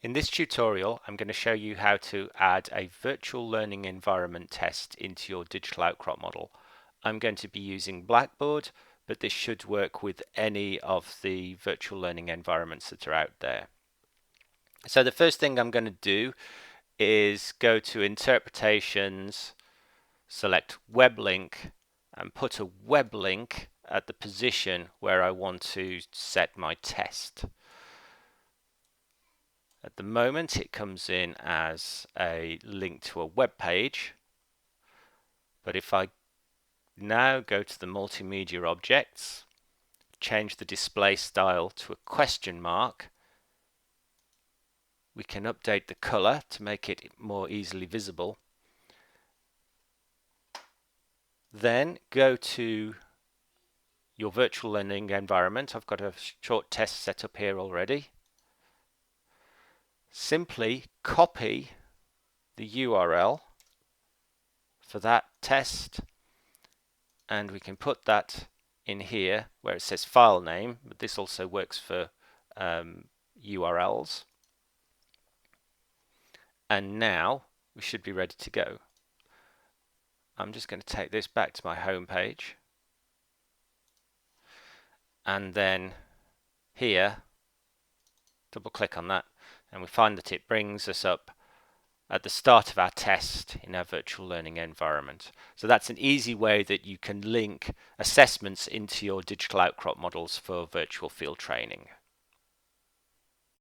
In this tutorial, I'm going to show you how to add a virtual learning environment test into your digital outcrop model. I'm going to be using Blackboard, but this should work with any of the virtual learning environments that are out there. So the first thing I'm going to do is go to Interpretations, select Web Link, and put a web link at the position where I want to set my test. At the moment it comes in as a link to a web page, but if I now go to the multimedia objects, change the display style to a question mark, we can update the color to make it more easily visible. Then go to your virtual learning environment. I've got a short test set up here already. Simply copy the URL for that test, and we can put that in here where it says file name, but this also works for URLs. And now we should be ready to go. I'm just going to take this back to my home page, and then here double click on that, and we find that it brings us up at the start of our test in our virtual learning environment. So that's an easy way that you can link assessments into your digital outcrop models for virtual field training.